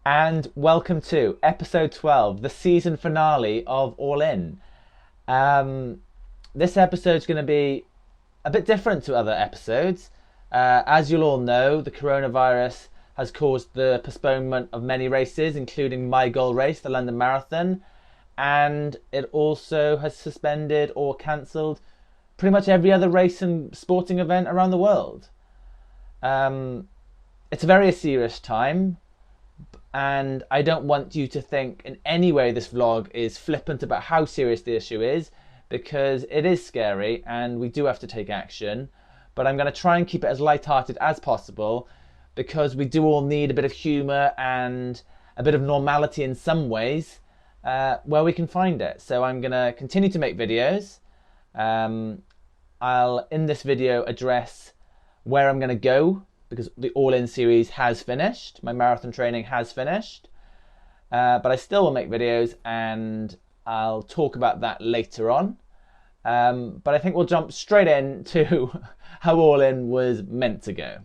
and welcome to episode 12, the season finale of All In. This episode's going to be a bit different to other episodes. As you'll all know, the coronavirus has caused the postponement of many races, including my goal race, the London Marathon, and it also has suspended or cancelled pretty much every other race and sporting event around the world. It's a very serious time, and I don't want you to think in any way this vlog is flippant about how serious the issue is, because it is scary and we do have to take action. But I'm going to try and keep it as light-hearted as possible, because we do all need a bit of humour and a bit of normality in some ways where we can find it. So I'm going to continue to make videos. I'll, in this video, address where I'm going to go, because the All-In series has finished. My marathon training has finished. But I still will make videos, and I'll talk about that later on. But I think we'll jump straight into how All-In was meant to go.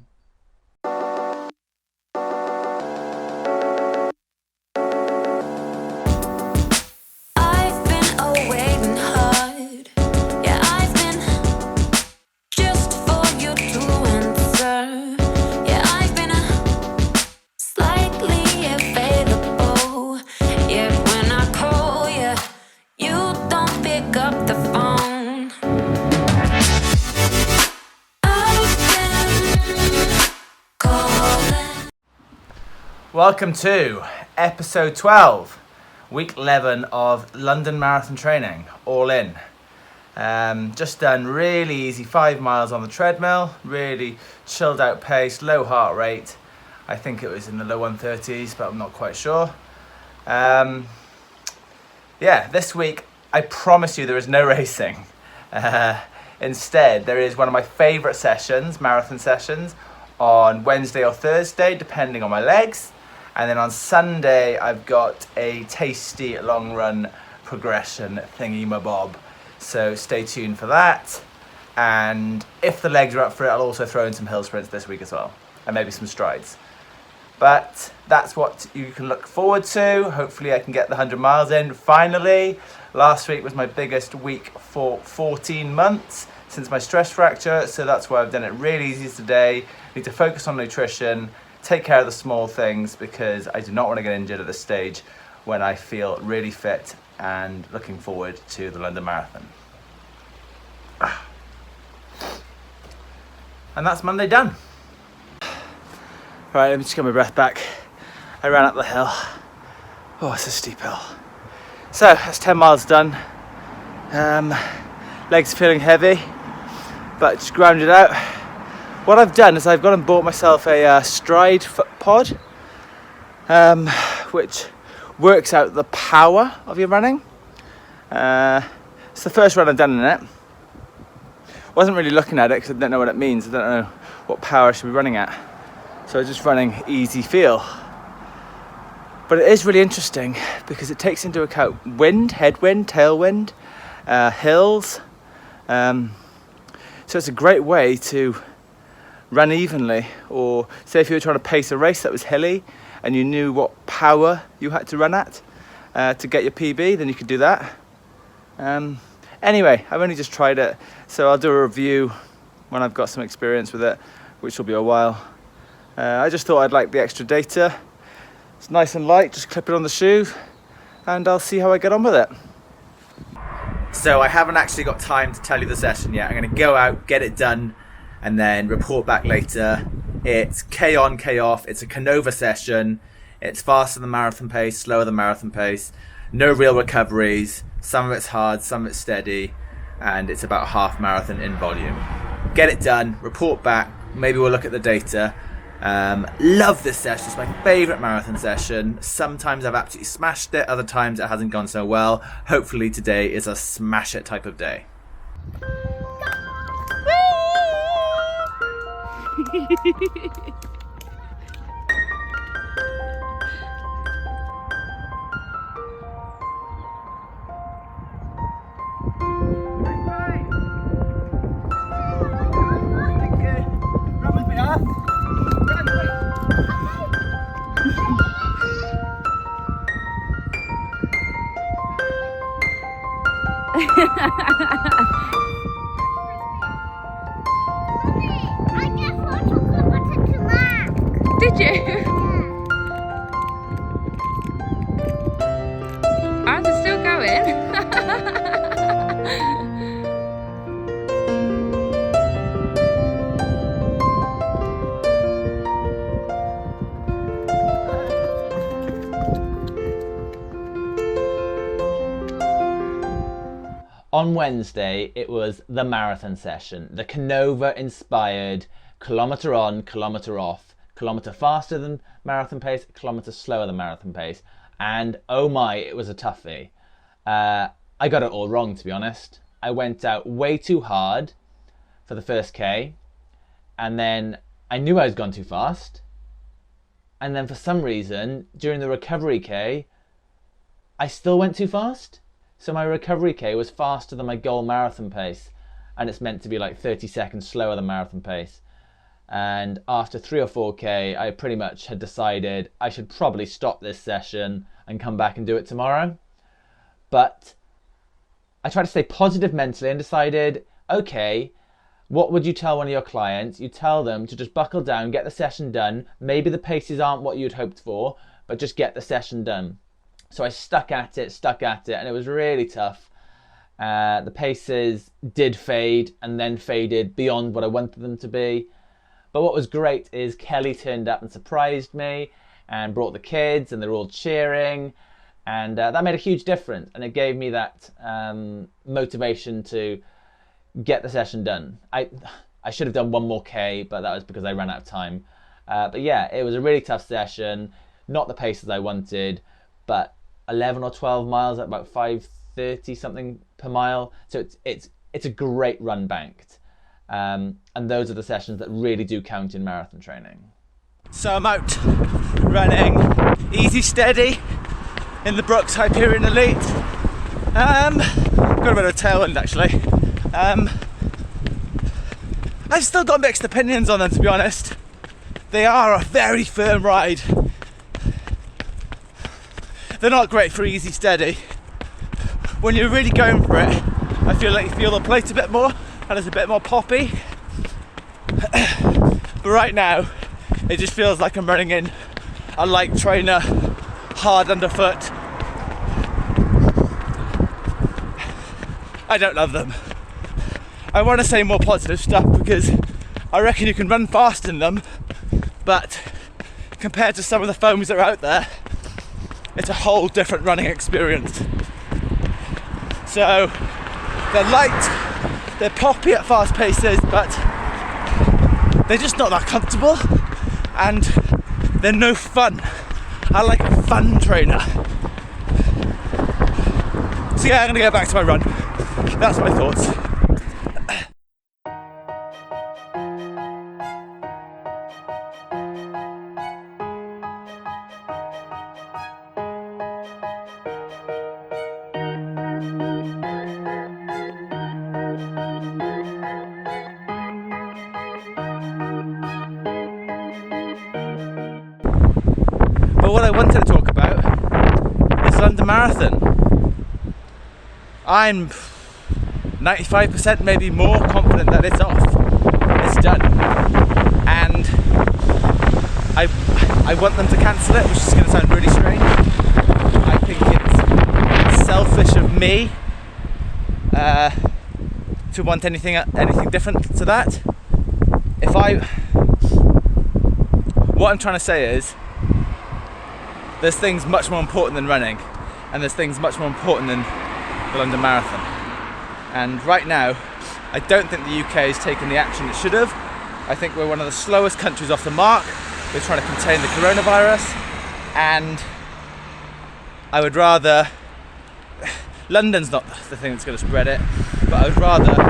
Welcome to episode 12, week 11 of London Marathon training, All In. Just done really easy 5 miles on the treadmill, really chilled out pace, low heart rate. I think it was in the low 130s, but I'm not quite sure. Yeah, this week I promise you there is no racing. Instead, there is one of my favourite sessions, marathon sessions, on Wednesday or Thursday, depending on my legs. And then on Sunday, I've got a tasty long run progression thingy-mabob. So stay tuned for that. And if the legs are up for it, I'll also throw in some hill sprints this week as well. And maybe some strides. But that's what you can look forward to. Hopefully I can get the 100 miles in finally. Last week was my biggest week for 14 months since my stress fracture. So that's why I've done it really easy today. Need to focus on nutrition. Take care of the small things, because I do not want to get injured at this stage when I feel really fit and looking forward to the London Marathon. And that's Monday done. Right, let me just get my breath back. I ran up the hill. Oh, it's a steep hill. So that's 10 miles done. Legs feeling heavy, but just grounded out. What I've done is I've gone and bought myself a stride foot pod, which works out the power of your running. It's the first run I've done in it. Wasn't really looking at it because I don't know what it means. I don't know what power I should be running at. So I was just running easy feel. But it is really interesting because it takes into account wind, headwind, tailwind, hills. So it's a great way to run evenly, or say if you were trying to pace a race that was hilly and you knew what power you had to run at to get your PB, then you could do that. Anyway, I've only just tried it, so I'll do a review when I've got some experience with it, which will be a while. I just thought I'd like the extra data. It's nice and light, just clip it on the shoe and I'll see how I get on with it. So I haven't actually got time to tell you the session yet. I'm going to go out, get it done, and then report back later. It's K on, K off. It's a Canova session. It's faster than marathon pace, slower than marathon pace. No real recoveries. Some of it's hard, some of it's steady. And it's about half marathon in volume. Get it done, report back. Maybe we'll look at the data. Love this session. It's my favourite marathon session. Sometimes I've absolutely smashed it. Other times it hasn't gone so well. Hopefully today is a smash it type of day. Did you? Ours is still going. On Wednesday, it was the marathon session, the Canova inspired kilometre on, kilometre off, kilometre faster than marathon pace, kilometre slower than marathon pace. And oh my, it was a toughie. I got it all wrong, to be honest. I went out way too hard for the first K, and then I knew I was gone too fast. And then for some reason, during the recovery K, I still went too fast. So my recovery K was faster than my goal marathon pace, and it's meant to be like 30 seconds slower than marathon pace. And after 3 or 4K, I pretty much had decided I should probably stop this session and come back and do it tomorrow. But I tried to stay positive mentally and decided, okay, what would you tell one of your clients? You tell them to just buckle down, get the session done. Maybe the paces aren't what you'd hoped for, but just get the session done. So I stuck at it, and it was really tough. The paces did fade and then faded beyond what I wanted them to be. But what was great is Kelly turned up and surprised me and brought the kids, and they're all cheering. And that made a huge difference. And it gave me that motivation to get the session done. I should have done one more K, but that was because I ran out of time. But yeah, it was a really tough session. Not the paces I wanted, but 11 or 12 miles at about 5:30 something per mile. So it's a great run banked. And those are the sessions that really do count in marathon training. So I'm out running easy steady in the Brooks Hyperion Elite. Got a bit of a tailwind actually. I've still got mixed opinions on them, to be honest. They are a very firm ride. They're not great for easy steady. When you're really going for it, I feel like you feel the plate a bit more and it's a bit more poppy. But right now, it just feels like I'm running in a light trainer, hard underfoot. I don't love them. I want to say more positive stuff because I reckon you can run fast in them, but compared to some of the foams that are out there, it's a whole different running experience. So they're light, they're poppy at fast paces, but they're just not that comfortable and they're no fun. I like a fun trainer. So yeah, I'm gonna go back to my run. That's my thoughts. But what I wanted to talk about is London Marathon. I'm 95%, maybe more, confident that it's off. It's done. And I want them to cancel it, which is going to sound really strange. I think it's selfish of me to want anything different to that. What I'm trying to say is, there's things much more important than running, and there's things much more important than the London Marathon. And right now, I don't think the UK has taken the action it should have. I think we're one of the slowest countries off the mark. We're trying to contain the coronavirus, and I would rather, London's not the thing that's going to spread it, but I would rather,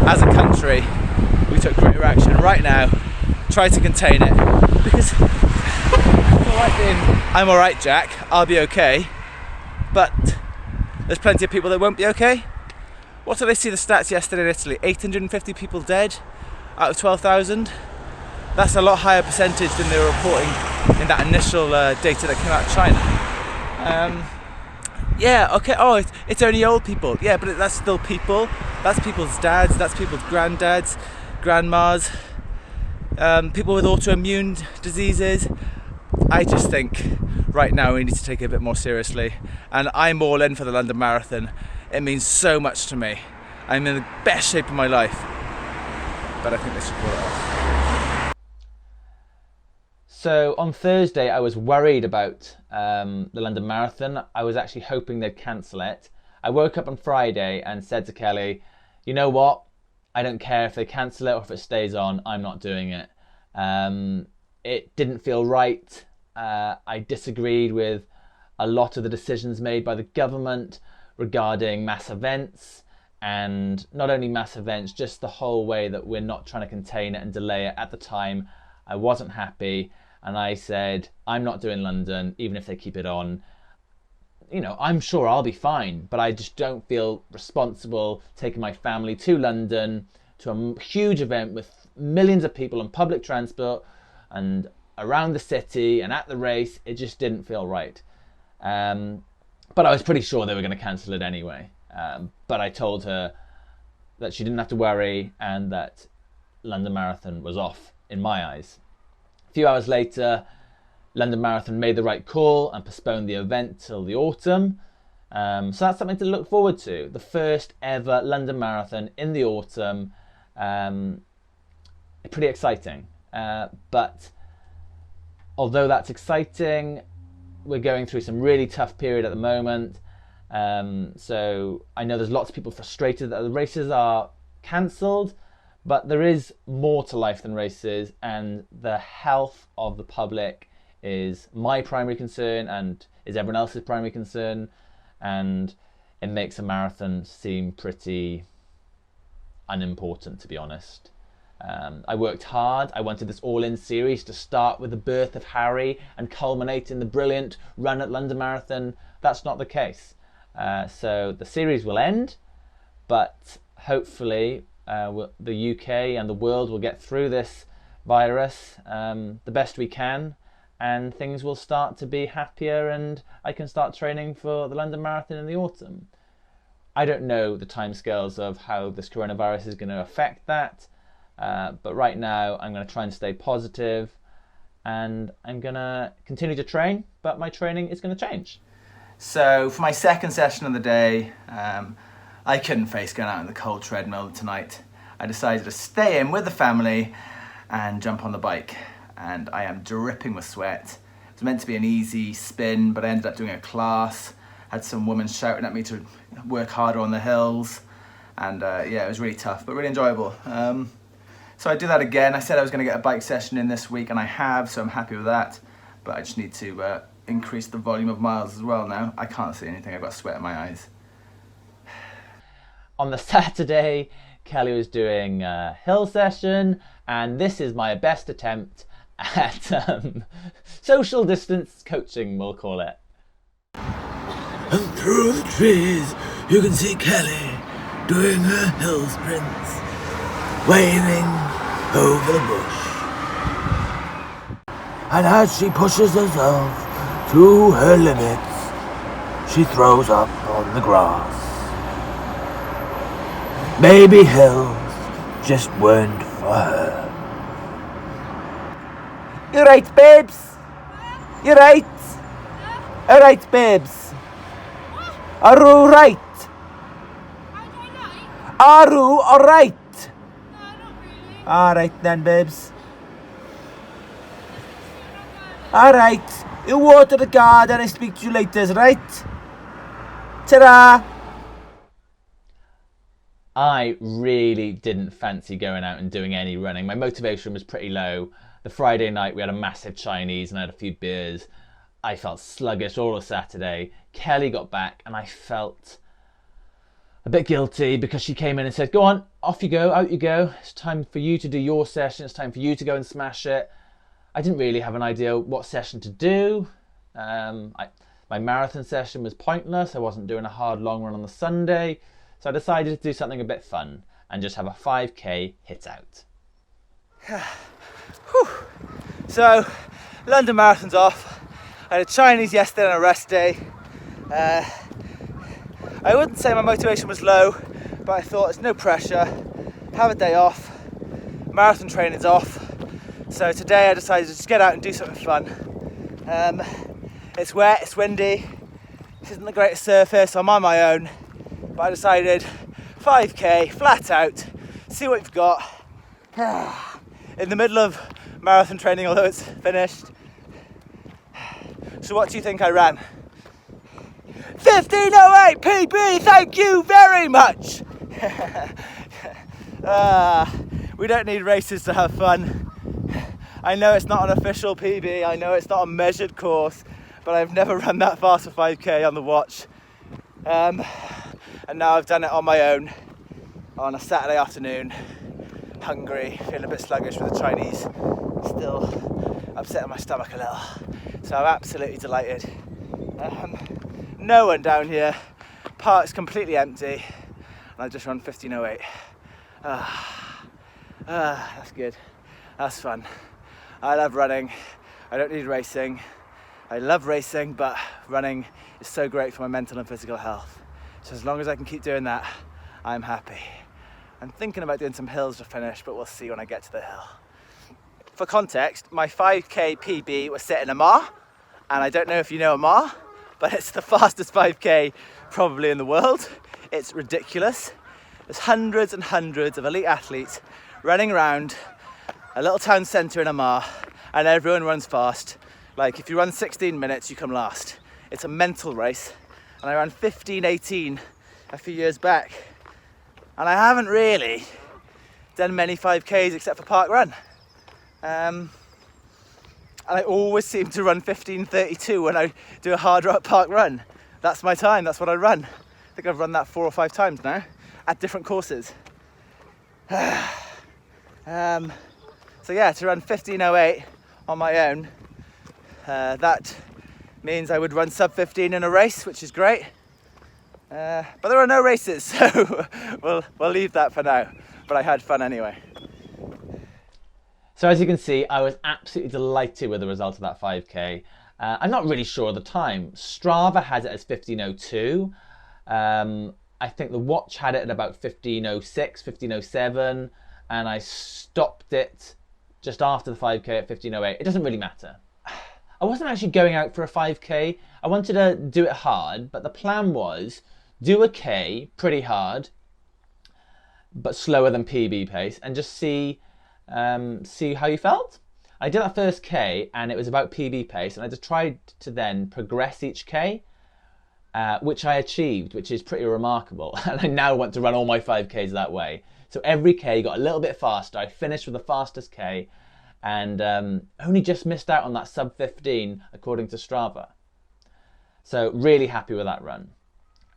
as a country, we took greater action right now, try to contain it, because I'm alright, Jack, I'll be okay, but there's plenty of people that won't be okay. What did I see the stats yesterday in Italy? 850 people dead out of 12,000. That's a lot higher percentage than they were reporting in that initial data that came out of China. Yeah, okay, oh, it's only old people. Yeah, but that's still people. That's people's dads, that's people's granddads, grandmas, people with autoimmune diseases. I just think right now we need to take it a bit more seriously. And I'm all in for the London Marathon. It means so much to me. I'm in the best shape of my life. But I think they should call it off. So on Thursday I was worried about the London Marathon. I was actually hoping they'd cancel it. I woke up on Friday and said to Kelly, you know what? I don't care if they cancel it or if it stays on, I'm not doing it. It didn't feel right. I disagreed with a lot of the decisions made by the government regarding mass events, and not only mass events, just the whole way that we're not trying to contain it and delay it. At the time, I wasn't happy, and I said, I'm not doing London, even if they keep it on. You know, I'm sure I'll be fine, but I just don't feel responsible taking my family to London, to a huge event with millions of people on public transport and around the city and at the race. It just didn't feel right. But I was pretty sure they were going to cancel it anyway. But I told her that she didn't have to worry and that London Marathon was off in my eyes. A few hours later, London Marathon made the right call and postponed the event till the autumn. So that's something to look forward to. The first ever London Marathon in the autumn. Pretty exciting. But although that's exciting, we're going through some really tough period at the moment. So I know there's lots of people frustrated that the races are cancelled, but there is more to life than races, and the health of the public is my primary concern and is everyone else's primary concern, and it makes a marathon seem pretty unimportant, to be honest. I worked hard. I wanted this all-in series to start with the birth of Harry and culminate in the brilliant run at London Marathon. That's not the case. So the series will end, but hopefully the UK and the world will get through this virus the best we can, and things will start to be happier, and I can start training for the London Marathon in the autumn. I don't know the timescales of how this coronavirus is going to affect that, but right now I'm going to try and stay positive, and I'm going to continue to train, but my training is going to change. So for my second session of the day, I couldn't face going out on the cold treadmill tonight. I decided to stay in with the family and jump on the bike, and I am dripping with sweat. It was meant to be an easy spin, but I ended up doing a class. Had some women shouting at me to work harder on the hills, and yeah, it was really tough, but really enjoyable. So I did that again. I said I was going to get a bike session in this week, and I have, so I'm happy with that. But I just need to increase the volume of miles as well now. I can't see anything, I've got sweat in my eyes. On the Saturday, Kelly was doing a hill session, and this is my best attempt at social distance coaching, we'll call it. And through the trees, you can see Kelly doing her hill sprints, waving over the bush. And as she pushes herself to her limits, she throws up on the grass. Maybe hills just weren't for her. You're right, babes. You're right. All right, babes. Are you right? Are you alright? No, not really. Alright then, babes. Alright, you water the garden and speak to you later, right? Ta-da! I really didn't fancy going out and doing any running. My motivation was pretty low. The Friday night we had a massive Chinese and I had a few beers. I felt sluggish all of Saturday. Kelly got back and I felt a bit guilty because she came in and said, go on, off you go, out you go. It's time for you to do your session. It's time for you to go and smash it. I didn't really have an idea what session to do. My marathon session was pointless. I wasn't doing a hard long run on the Sunday. So I decided to do something a bit fun and just have a 5k hit out. So, London Marathon's off. I had a Chinese yesterday on a rest day. I wouldn't say my motivation was low, but I thought it's no pressure, have a day off, marathon training's off. So today I decided to just get out and do something fun. It's wet, it's windy, this isn't the greatest surface, I'm on my own, but I decided 5k, flat out, see what you've got. In the middle of marathon training, although it's finished. So what do you think I ran? 15:08 PB, thank you very much! We don't need races to have fun. I know it's not an official PB, I know it's not a measured course, but I've never run that fast for 5k on the watch. And now I've done it on my own on a Saturday afternoon, hungry, feeling a bit sluggish with the Chinese, still upsetting my stomach a little. So I'm absolutely delighted. No one down here, park's completely empty, and I just run 15:08. That's good, that's fun. I love running, I don't need racing. I love racing, but running is so great for my mental and physical health. So as long as I can keep doing that, I'm happy. I'm thinking about doing some hills to finish, but we'll see when I get to the hill. For context, my 5k PB was set in a mile, and I don't know if you know a mile, but it's the fastest 5k probably in the world. It's ridiculous. There's hundreds and hundreds of elite athletes running around a little town centre in a mile, and everyone runs fast. Like if you run 16 minutes, you come last. It's a mental race, and I ran 15:18 a few years back. And I haven't really done many 5Ks except for park run. And I always seem to run 15:32 when I do a hard rock park run. That's my time, that's what I run. I think I've run that 4 or 5 times now at different courses. So yeah, to run 15:08 on my own, that means I would run sub 15 in a race, which is great. But there are no races, so we'll leave that for now. But I had fun anyway. So as you can see, I was absolutely delighted with the result of that 5k. I'm not really sure of the time. Strava has it as 15:02. I think the watch had it at about 15:06, 15:07, and I stopped it just after the 5k at 15:08. It doesn't really matter. I wasn't actually going out for a 5k. I wanted to do it hard, but the plan was do a K pretty hard, but slower than PB pace, and just see how you felt. I did that first K, and it was about PB pace, and I just tried to then progress each K, which I achieved, which is pretty remarkable. And I now want to run all my 5Ks that way. So every K got a little bit faster. I finished with the fastest K, and only just missed out on that sub 15 according to Strava. So really happy with that run.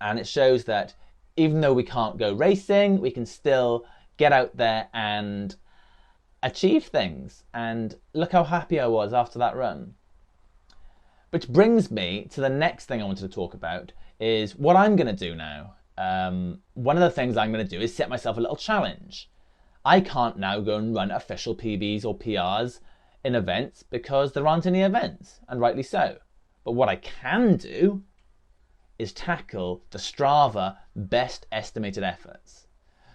And it shows that even though we can't go racing, we can still get out there and achieve things. And look how happy I was after that run. Which brings me to the next thing I wanted to talk about, is what I'm going to do now. One of the things I'm going to do is set myself a little challenge. I can't now go and run official PBs or PRs in events because there aren't any events, and rightly so. But what I can do is tackle the Strava best estimated efforts.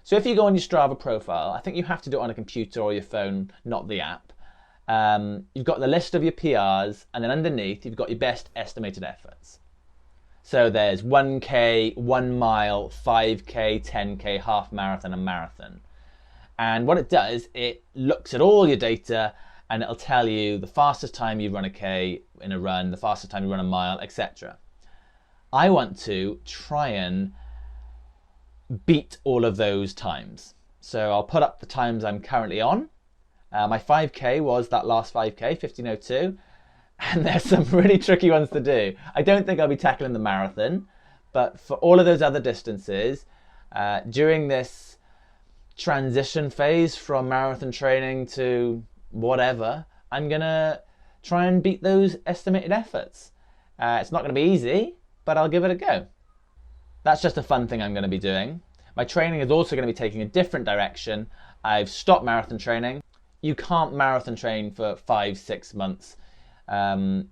So if you go on your Strava profile, I think you have to do it on a computer or your phone, not the app. You've got the list of your PRs, and then underneath you've got your best estimated efforts. So there's 1K, 1 mile, 5K, 10K, half marathon and marathon. And what it does, it looks at all your data and it'll tell you the fastest time you run a K in a run, the fastest time you run a mile, etc. I want to try and beat all of those times. So I'll put up the times I'm currently on. My 5K was that last 5K, 15:02. And there's some really tricky ones to do. I don't think I'll be tackling the marathon, but for all of those other distances, during this transition phase from marathon training to whatever, I'm gonna try and beat those estimated efforts. It's not gonna be easy, but I'll give it a go. That's just a fun thing I'm gonna be doing. My training is also gonna be taking a different direction. I've stopped marathon training. You can't marathon train for 5-6 months.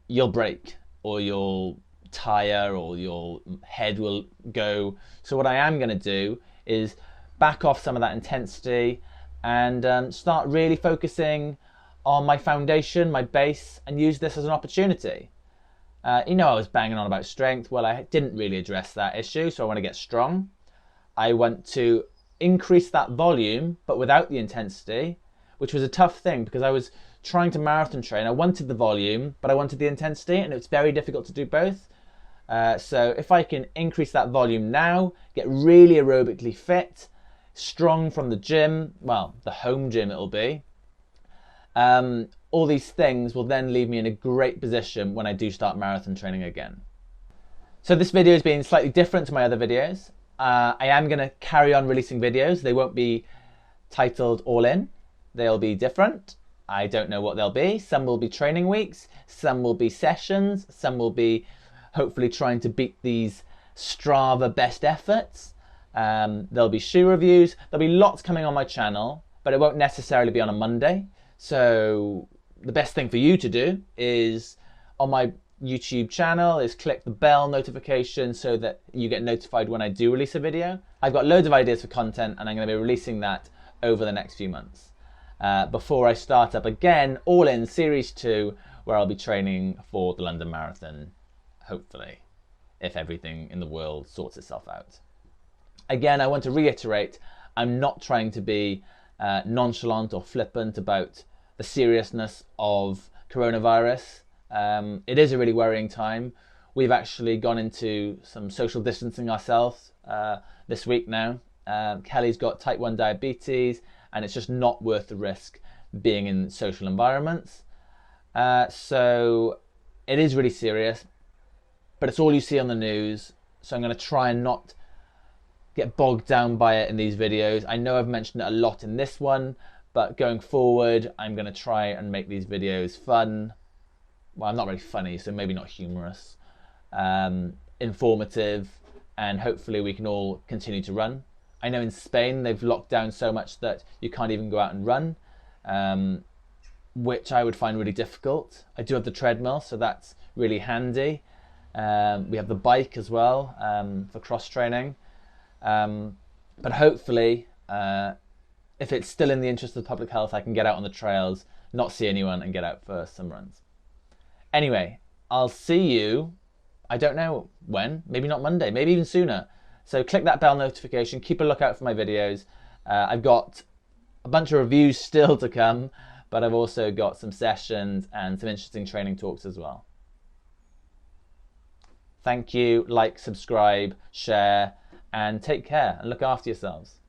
You'll break or you'll tire or your head will go. So what I am going to do is back off some of that intensity and start really focusing on my foundation, my base, and use this as an opportunity. I was banging on about strength. Well, I didn't really address that issue, so I want to get strong. I want to increase that volume, but without the intensity, which was a tough thing because I was trying to marathon train. I wanted the volume, but I wanted the intensity, and it's very difficult to do both. So if I can increase that volume now, get really aerobically fit, strong from the gym, well, the home gym it'll be, all these things will then leave me in a great position when I do start marathon training again. So this video has been slightly different to my other videos. I am going to carry on releasing videos. They won't be titled All In. They'll be different. I don't know what they'll be. Some will be training weeks, some will be sessions, some will be hopefully trying to beat these Strava best efforts. There'll be shoe reviews. There'll be lots coming on my channel, but it won't necessarily be on a Monday. So the best thing for you to do is on my YouTube channel is click the bell notification so that you get notified when I do release a video. I've got loads of ideas for content and I'm going to be releasing that over the next few months. Before I start up again, All In Series 2, where I'll be training for the London Marathon, hopefully, if everything in the world sorts itself out. Again, I want to reiterate, I'm not trying to be nonchalant or flippant about the seriousness of coronavirus. It is a really worrying time. We've actually gone into some social distancing ourselves this week now. Kelly's got type 1 diabetes, and it's just not worth the risk being in social environments. So it is really serious, but it's all you see on the news. So I'm going to try and not get bogged down by it in these videos. I know I've mentioned it a lot in this one, but going forward, I'm going to try and make these videos fun. Well, I'm not really funny, so maybe not humorous, informative, and hopefully we can all continue to run. I know in Spain they've locked down so much that you can't even go out and run, which I would find really difficult. I do have the treadmill, so that's really handy. We have the bike as well for cross training. But hopefully, if it's still in the interest of public health, I can get out on the trails, not see anyone, and get out for some runs. Anyway, I'll see you, I don't know when, maybe not Monday, maybe even sooner. So click that bell notification, keep a lookout for my videos. I've got a bunch of reviews still to come, but I've also got some sessions and some interesting training talks as well. Thank you, like, subscribe, share, and take care and look after yourselves.